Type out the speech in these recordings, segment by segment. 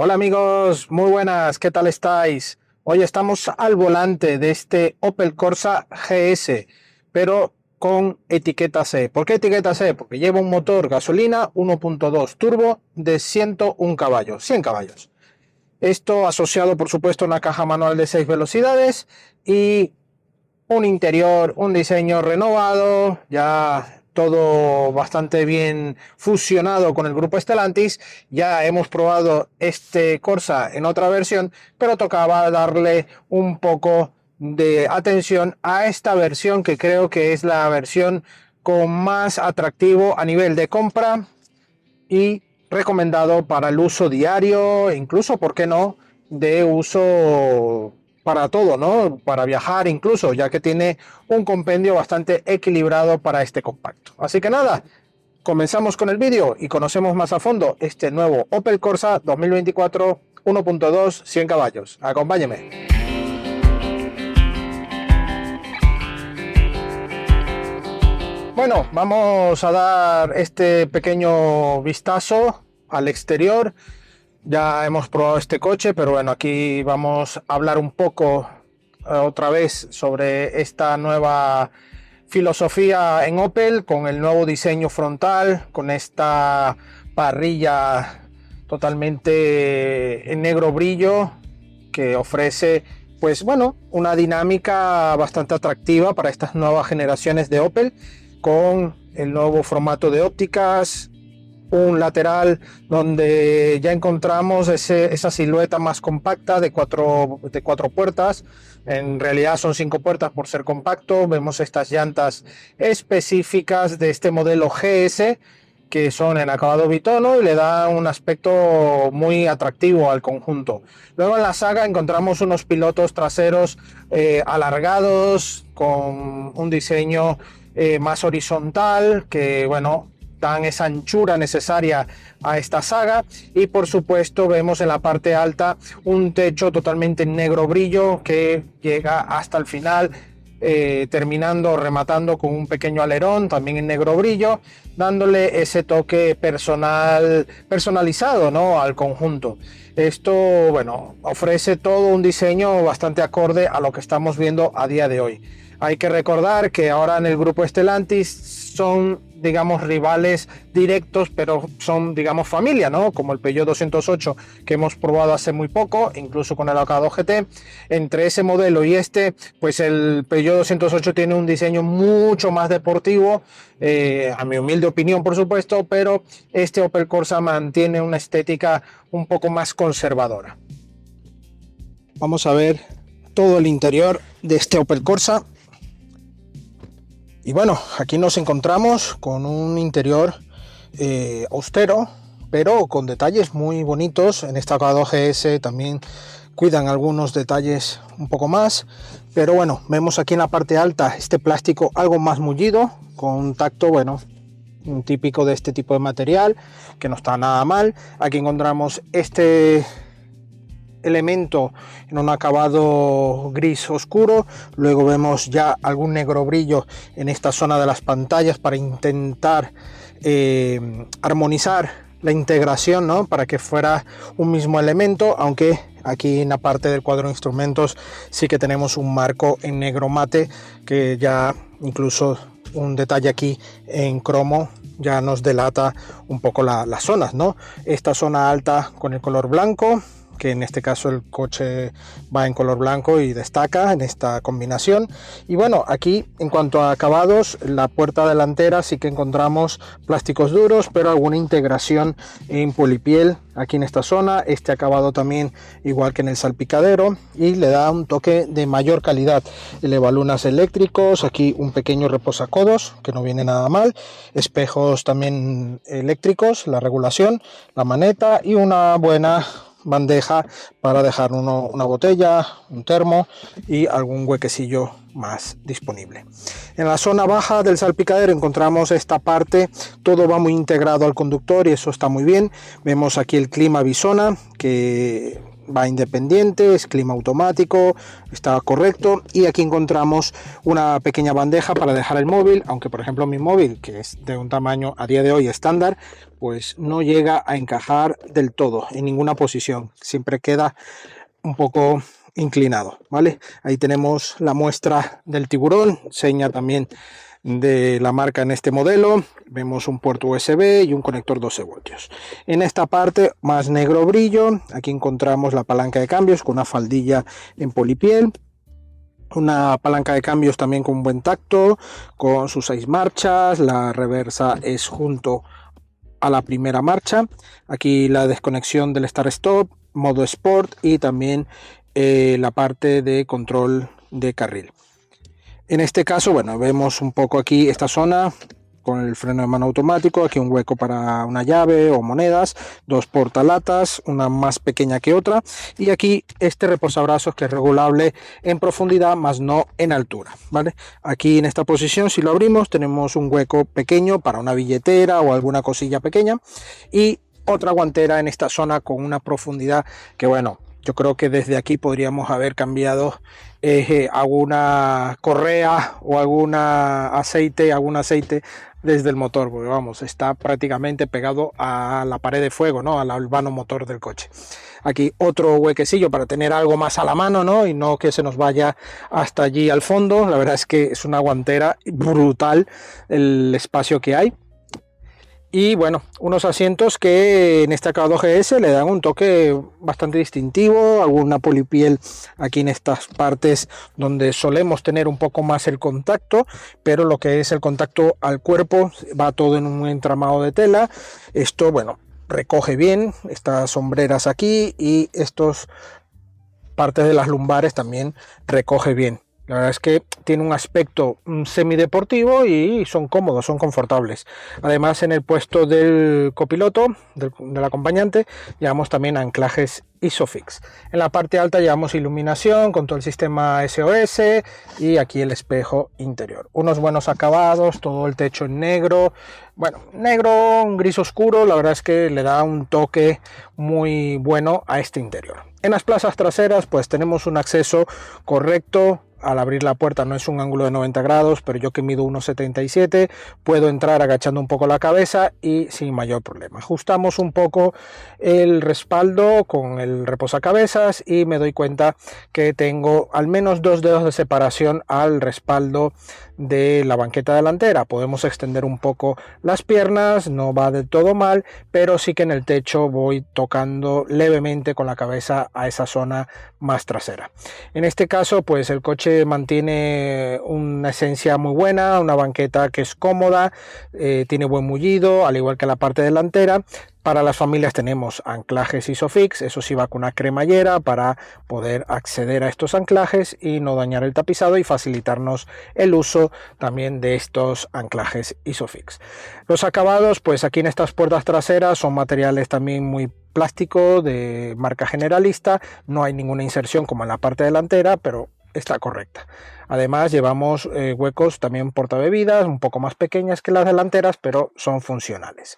Hola amigos, muy buenas, ¿qué tal estáis? Hoy estamos al volante de este Opel Corsa GS, pero con etiqueta C. ¿Por qué etiqueta C? Porque lleva un motor gasolina 1.2 turbo de 101 caballos, 100 caballos. Esto asociado por supuesto a una caja manual de 6 velocidades y un interior, un diseño renovado, ya todo bastante bien fusionado con el grupo Stellantis. Ya hemos probado este Corsa en otra versión, pero tocaba darle un poco de atención a esta versión, que creo que es la versión con más atractivo a nivel de compra y recomendado para el uso diario, incluso, ¿por qué no?, de uso para todo, ¿no? Para viajar incluso, ya que tiene un compendio bastante equilibrado para este compacto. Así que nada, comenzamos con el vídeo y conocemos más a fondo este nuevo Opel Corsa 2024 1.2 100 caballos. Acompáñeme. Bueno, vamos a dar este pequeño vistazo al exterior. Ya hemos probado este coche, pero bueno, aquí vamos a hablar un poco otra vez sobre esta nueva filosofía en Opel, con el nuevo diseño frontal, con esta parrilla totalmente en negro brillo que ofrece, pues bueno, una dinámica bastante atractiva para estas nuevas generaciones de Opel, con el nuevo formato de ópticas, un lateral donde ya encontramos esa silueta más compacta de cuatro puertas. En realidad son 5 puertas por ser compacto. Vemos estas llantas específicas de este modelo GS, que son en acabado bitono y le da un aspecto muy atractivo al conjunto. Luego en la saga encontramos unos pilotos traseros alargados, con un diseño más horizontal, que bueno, dan esa anchura necesaria a esta saga. Y por supuesto vemos en la parte alta un techo totalmente en negro brillo que llega hasta el final, rematando con un pequeño alerón también en negro brillo, dándole ese toque personalizado, ¿no?, al conjunto. Esto, bueno, ofrece todo un diseño bastante acorde a lo que estamos viendo a día de hoy. Hay que recordar que ahora en el grupo Stellantis son, digamos, rivales directos, pero son, digamos, familia, ¿no? Como el Peugeot 208, que hemos probado hace muy poco, incluso con el AK2 GT. Entre ese modelo y este, pues el Peugeot 208 tiene un diseño mucho más deportivo, a mi humilde opinión, por supuesto, pero este Opel Corsa mantiene una estética un poco más conservadora. Vamos a ver todo el interior de este Opel Corsa. Y bueno, aquí nos encontramos con un interior austero, pero con detalles muy bonitos. En esta AK2 GS también cuidan algunos detalles un poco más, pero bueno, vemos aquí en la parte alta este plástico algo más mullido, con un tacto, bueno, típico de este tipo de material, que no está nada mal. Aquí encontramos este elemento en un acabado gris oscuro. Luego vemos ya algún negro brillo en esta zona de las pantallas para intentar armonizar la integración, ¿no?, para que fuera un mismo elemento, aunque aquí en la parte del cuadro de instrumentos sí que tenemos un marco en negro mate, que ya incluso un detalle aquí en cromo ya nos delata un poco las zonas, ¿no? Esta zona alta con el color blanco, que en este caso el coche va en color blanco y destaca en esta combinación. Y bueno, aquí en cuanto a acabados, la puerta delantera sí que encontramos plásticos duros, pero alguna integración en polipiel aquí en esta zona. Este acabado también igual que en el salpicadero, y le da un toque de mayor calidad. Elevalunas eléctricos, aquí un pequeño reposacodos que no viene nada mal, espejos también eléctricos, la regulación, la maneta y una buena bandeja para dejar una botella, un termo y algún huequecillo más disponible. En la zona baja del salpicadero encontramos esta parte, todo va muy integrado al conductor y eso está muy bien. Vemos aquí el clima bisona, que va independiente, es clima automático, está correcto, y aquí encontramos una pequeña bandeja para dejar el móvil, aunque por ejemplo mi móvil, que es de un tamaño a día de hoy estándar, pues no llega a encajar del todo en ninguna posición, siempre queda un poco inclinado, ¿vale? Ahí tenemos la muestra del tiburón, seña también de la marca en este modelo. Vemos un puerto USB y un conector 12 voltios. En esta parte más negro brillo, aquí encontramos la palanca de cambios con una faldilla en polipiel, una palanca de cambios también con un buen tacto, con sus 6 marchas. La reversa es junto a la primera marcha. Aquí la desconexión del start stop, modo sport y también la parte de control de carril. En este caso, bueno, vemos un poco aquí esta zona con el freno de mano automático, aquí un hueco para una llave o monedas, dos portalatas, una más pequeña que otra, y aquí este reposabrazos que es regulable en profundidad más no en altura, ¿vale? Aquí en esta posición, si lo abrimos, tenemos un hueco pequeño para una billetera o alguna cosilla pequeña, y otra guantera en esta zona con una profundidad que, bueno, yo creo que desde aquí podríamos haber cambiado alguna correa o algún aceite desde el motor, porque vamos, está prácticamente pegado a la pared de fuego, ¿no? Al vano motor del coche. Aquí otro huequecillo para tener algo más a la mano, ¿no? Y no que se nos vaya hasta allí al fondo. La verdad es que es una guantera brutal el espacio que hay. Y bueno, unos asientos que en este acabado GS le dan un toque bastante distintivo, alguna polipiel aquí en estas partes donde solemos tener un poco más el contacto, pero lo que es el contacto al cuerpo va todo en un entramado de tela. Esto, bueno, recoge bien estas sombreras aquí, y estos partes de las lumbares también recoge bien. La verdad es que tiene un aspecto semideportivo y son cómodos, son confortables. Además, en el puesto del copiloto, del acompañante, llevamos también anclajes ISOFIX. En la parte alta llevamos iluminación con todo el sistema SOS y aquí el espejo interior. Unos buenos acabados, todo el techo en negro. Bueno, negro, un gris oscuro, la verdad es que le da un toque muy bueno a este interior. En las plazas traseras, pues tenemos un acceso correcto. Al abrir la puerta no es un ángulo de 90 grados, pero yo que mido 1,77 puedo entrar agachando un poco la cabeza y sin mayor problema. Ajustamos un poco el respaldo con el reposacabezas y me doy cuenta que tengo al menos 2 dedos de separación al respaldo de la banqueta delantera. Podemos extender un poco las piernas, no va del todo mal, pero sí que en el techo voy tocando levemente con la cabeza a esa zona más trasera. En este caso, pues el coche mantiene una esencia muy buena, una banqueta que es cómoda, tiene buen mullido, al igual que la parte delantera. Para las familias tenemos anclajes ISOFIX, eso sí va con una cremallera para poder acceder a estos anclajes y no dañar el tapizado y facilitarnos el uso también de estos anclajes ISOFIX. Los acabados, pues aquí en estas puertas traseras son materiales también muy plástico de marca generalista, no hay ninguna inserción como en la parte delantera, pero está correcta. Además llevamos huecos también portabebidas, un poco más pequeñas que las delanteras, pero son funcionales.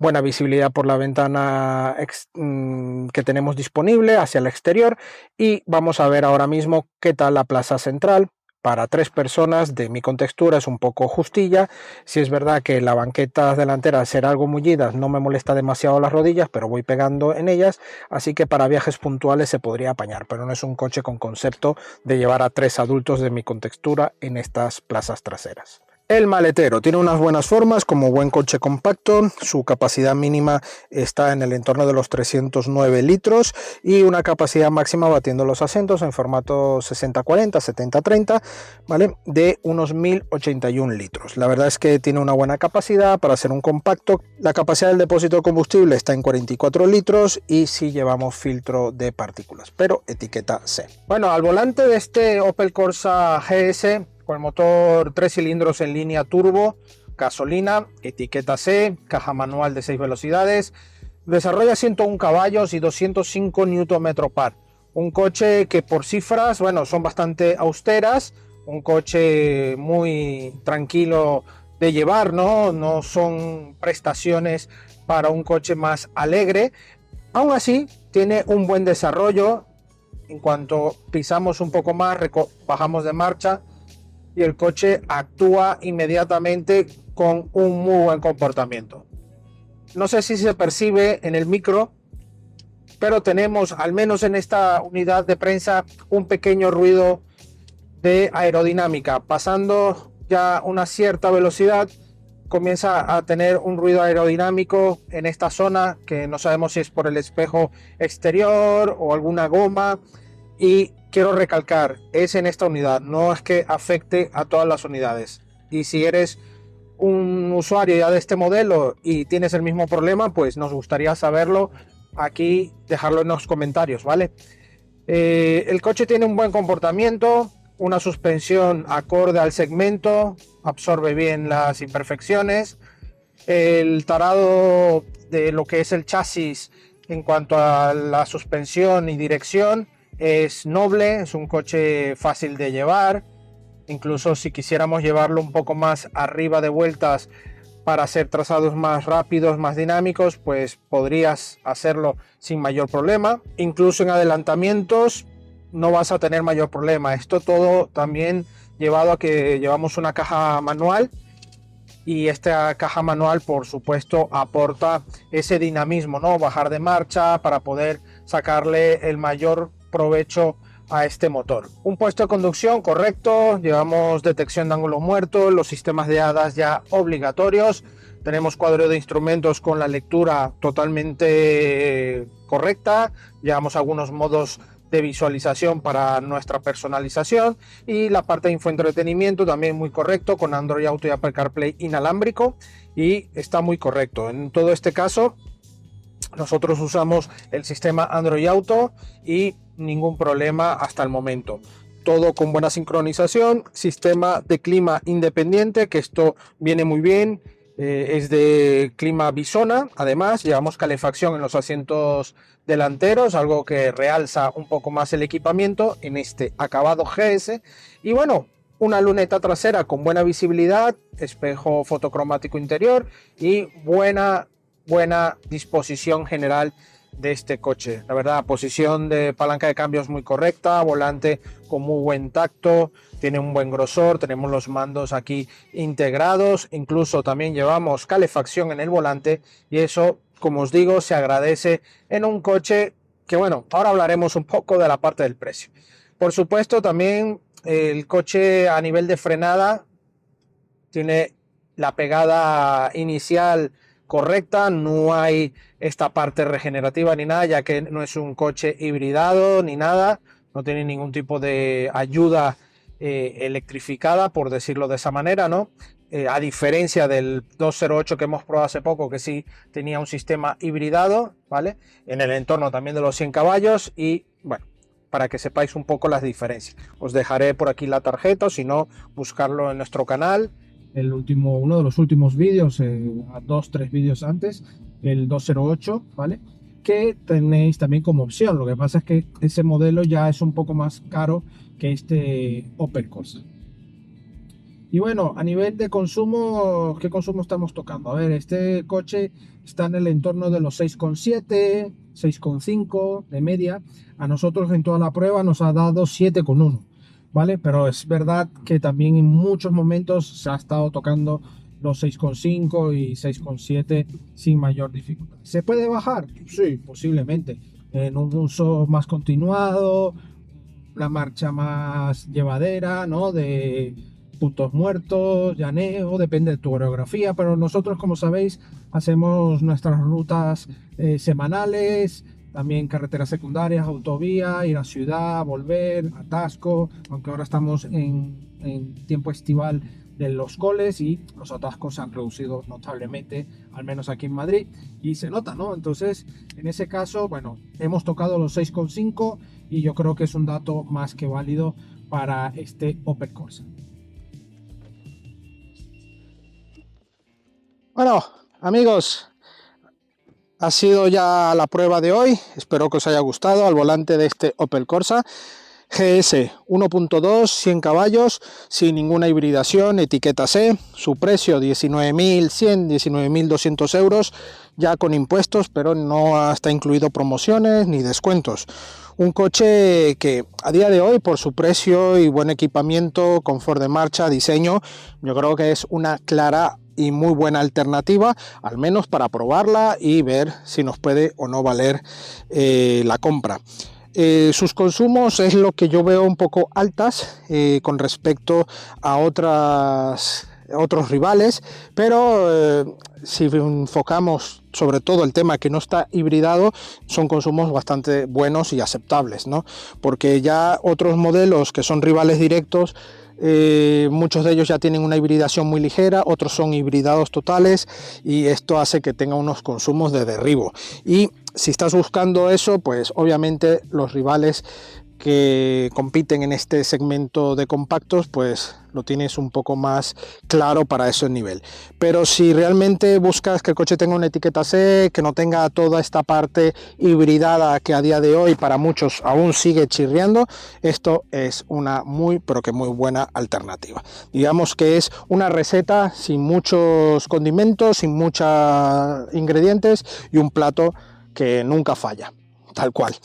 Buena visibilidad por la ventana que tenemos disponible hacia el exterior, y vamos a ver ahora mismo qué tal la plaza central. Para 3 personas de mi contextura es un poco justilla. Si es verdad que la banqueta delantera, al ser algo mullidas, no me molesta demasiado las rodillas, pero voy pegando en ellas, así que para viajes puntuales se podría apañar, pero no es un coche con concepto de llevar a 3 adultos de mi contextura en estas plazas traseras. El maletero tiene unas buenas formas como buen coche compacto, su capacidad mínima está en el entorno de los 309 litros y una capacidad máxima, batiendo los asientos en formato 60-40, 70-30, ¿vale? De unos 1081 litros. La verdad es que tiene una buena capacidad para ser un compacto. La capacidad del depósito de combustible está en 44 litros y sí llevamos filtro de partículas, pero etiqueta C. Bueno, al volante de este Opel Corsa GS, con el motor 3 cilindros en línea turbo, gasolina, etiqueta C, caja manual de 6 velocidades, desarrolla 101 caballos y 205 Nm par. Un coche que por cifras, bueno, son bastante austeras, un coche muy tranquilo de llevar, ¿no? No son prestaciones para un coche más alegre. Aún así, tiene un buen desarrollo. En cuanto pisamos un poco más, bajamos de marcha y el coche actúa inmediatamente con un muy buen comportamiento. No sé si se percibe en el micro, pero tenemos, al menos en esta unidad de prensa, un pequeño ruido de aerodinámica. Pasando ya una cierta velocidad, comienza a tener un ruido aerodinámico en esta zona, que no sabemos si es por el espejo exterior o alguna goma. Y quiero recalcar, es en esta unidad, no es que afecte a todas las unidades. Y si eres un usuario ya de este modelo y tienes el mismo problema, pues nos gustaría saberlo aquí, dejarlo en los comentarios, ¿vale? El coche tiene un buen comportamiento, una suspensión acorde al segmento, absorbe bien las imperfecciones, el tarado de lo que es el chasis en cuanto a la suspensión y dirección es noble, es un coche fácil de llevar. Incluso si quisiéramos llevarlo un poco más arriba de vueltas para hacer trazados más rápidos, más dinámicos, pues podrías hacerlo sin mayor problema. Incluso en adelantamientos no vas a tener mayor problema. Esto todo también llevado a que llevamos una caja manual, y esta caja manual por supuesto aporta ese dinamismo, ¿no? Bajar de marcha para poder sacarle el mayor provecho a este motor. Un puesto de conducción correcto, llevamos detección de ángulo muerto, los sistemas de HADAS ya obligatorios, tenemos cuadro de instrumentos con la lectura totalmente correcta, llevamos algunos modos de visualización para nuestra personalización, y la parte de infoentretenimiento también muy correcto, con Android Auto y Apple CarPlay inalámbrico, y está muy correcto. En todo este caso nosotros usamos el sistema Android Auto y ningún problema hasta el momento. Todo con buena sincronización, sistema de clima independiente, que esto viene muy bien, es de clima Bisona. Además llevamos calefacción en los asientos delanteros, algo que realza un poco más el equipamiento en este acabado GS. Y bueno, una luneta trasera con buena visibilidad, espejo fotocromático interior y buena disposición general de este coche. La verdad, posición de palanca de cambios muy correcta, volante con muy buen tacto, tiene un buen grosor, tenemos los mandos aquí integrados, incluso también llevamos calefacción en el volante, y eso, como os digo, se agradece en un coche que, bueno, ahora hablaremos un poco de la parte del precio. Por supuesto, también el coche a nivel de frenada tiene la pegada inicial correcta, no hay esta parte regenerativa ni nada, ya que no es un coche hibridado ni nada, no tiene ningún tipo de ayuda electrificada, por decirlo de esa manera, ¿no? A diferencia del 208 que hemos probado hace poco, que sí tenía un sistema hibridado, ¿vale? En el entorno también de los 100 caballos, y bueno, para que sepáis un poco las diferencias. Os dejaré por aquí la tarjeta, o si no, buscarlo en nuestro canal. Uno de los últimos vídeos, 2-3 vídeos antes, el 208, ¿vale? Que tenéis también como opción. Lo que pasa es que ese modelo ya es un poco más caro que este Opel Corsa. Y bueno, a nivel de consumo, ¿qué consumo estamos tocando? A ver, este coche está en el entorno de los 6,7, 6,5 de media. A nosotros en toda la prueba nos ha dado 7,1. ¿Vale? Pero es verdad que también en muchos momentos se ha estado tocando los 6,5 y 6,7 sin mayor dificultad. ¿Se puede bajar? Sí, posiblemente. En un uso más continuado, la marcha más llevadera, ¿no? De puntos muertos, llaneo, depende de tu orografía, pero nosotros, como sabéis, hacemos nuestras rutas semanales, también carreteras secundarias, autovía, ir a ciudad, volver, atasco, aunque ahora estamos en tiempo estival de los coles y los atascos se han reducido notablemente, al menos aquí en Madrid, y se nota, ¿no? Entonces, en ese caso, bueno, hemos tocado los 6,5 y yo creo que es un dato más que válido para este Opel Corsa. Bueno, amigos, ha sido ya la prueba de hoy, espero que os haya gustado al volante de este Opel Corsa GS 1.2, 100 caballos, sin ninguna hibridación, etiqueta C, su precio 19.100, 19.200 euros. ya con impuestos, pero no está incluido promociones ni descuentos. Un coche que a día de hoy, por su precio y buen equipamiento, confort de marcha, diseño, yo creo que es una clara y muy buena alternativa, al menos para probarla y ver si nos puede o no valer la compra. Sus consumos es lo que yo veo un poco altas con respecto a otros rivales, pero si enfocamos sobre todo el tema que no está hibridado, son consumos bastante buenos y aceptables, ¿no? Porque ya otros modelos que son rivales directos, muchos de ellos ya tienen una hibridación muy ligera, otros son hibridados totales, y esto hace que tenga unos consumos de derribo. Y si estás buscando eso, pues obviamente los rivales que compiten en este segmento de compactos, pues lo tienes un poco más claro para ese nivel. Pero si realmente buscas que el coche tenga una etiqueta C, que no tenga toda esta parte hibridada que a día de hoy para muchos aún sigue chirriando, esto es una muy pero que muy buena alternativa. Digamos que es una receta sin muchos condimentos, sin muchos ingredientes, y un plato que nunca falla, tal cual.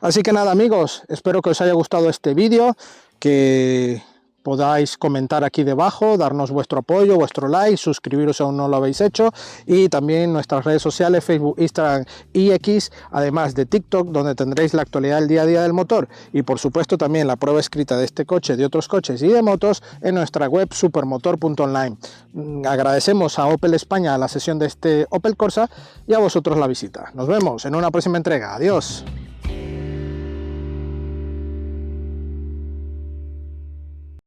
Así que nada, amigos, espero que os haya gustado este vídeo, que podáis comentar aquí debajo, darnos vuestro apoyo, vuestro like, suscribiros si aún no lo habéis hecho, y también nuestras redes sociales, Facebook, Instagram y X, además de TikTok, donde tendréis la actualidad del día a día del motor, y por supuesto también la prueba escrita de este coche, de otros coches y de motos en nuestra web supermotor.online. Agradecemos a Opel España la sesión de este Opel Corsa y a vosotros la visita. Nos vemos en una próxima entrega. Adiós.